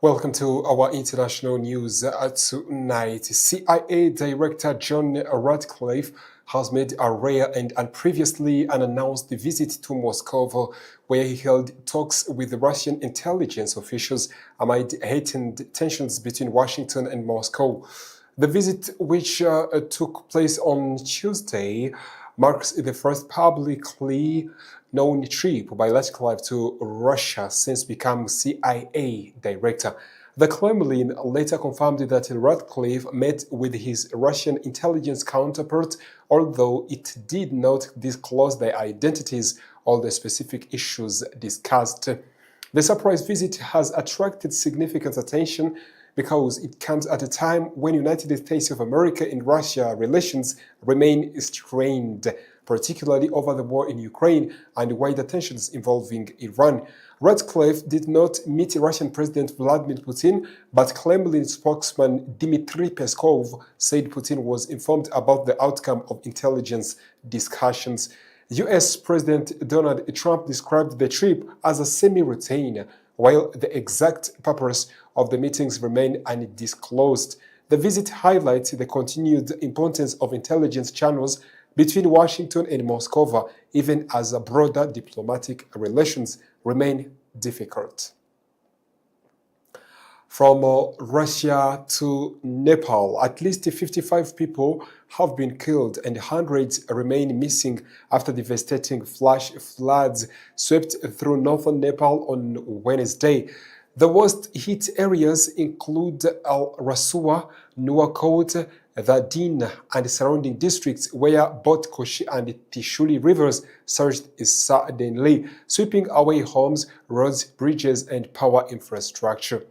Welcome to our international news tonight. CIA Director John Ratcliffe has made a rare and previously unannounced visit to Moscow, where he held talks with Russian intelligence officials amid heightened tensions between Washington and Moscow. The visit, which took place on Tuesday, marks the first publicly known trip by Ratcliffe to Russia since becoming CIA director. The Kremlin later confirmed that Ratcliffe met with his Russian intelligence counterpart, although it did not disclose their identities or the specific issues discussed. The surprise visit has attracted significant attention because it comes at a time when United States of America and Russia relations remain strained, particularly over the war in Ukraine and wider tensions involving Iran. Ratcliffe did not meet Russian President Vladimir Putin, but Kremlin spokesman Dmitry Peskov said Putin was informed about the outcome of intelligence discussions. US President Donald Trump described the trip as a semi-routine, while the exact purpose of the meetings remain undisclosed. The visit highlights the continued importance of intelligence channels between Washington and Moscow, even as broader diplomatic relations remain difficult. From Russia to Nepal, at least 55 people have been killed and hundreds remain missing after devastating flash floods swept through northern Nepal on Wednesday. The worst-hit areas include Al Rasua, Nuwakot, the and surrounding districts, where both Koshi and Tishuli rivers surged suddenly, sweeping away homes, roads, bridges, and power infrastructure.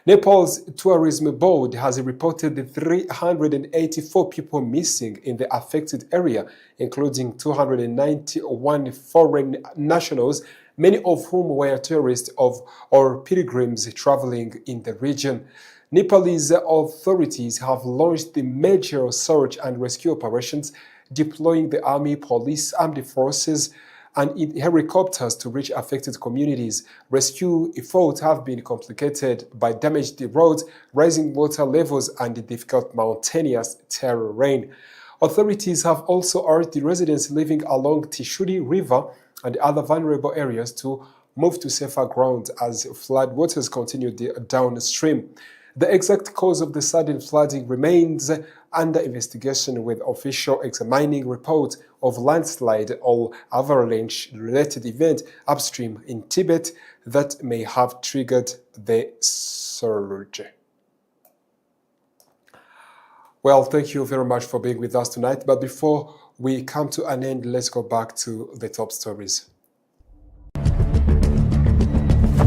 Nepal's tourism board has reported 384 people missing in the affected area, including 291 foreign nationals, many of whom were tourists or pilgrims traveling in the region. Nepalese authorities have launched the major search and rescue operations, deploying the army, police, armed forces, and helicopters to reach affected communities. Rescue efforts have been complicated by damaged roads, rising water levels, and difficult mountainous terrain. Authorities have also urged the residents living along Tishuli River and other vulnerable areas to move to safer ground as flood waters continue downstream. The exact cause of the sudden flooding remains under investigation, with officials examining reports of landslide or avalanche-related event upstream in Tibet that may have triggered the surge. Well, thank you very much for being with us tonight. But before we come to an end, let's go back to the top stories.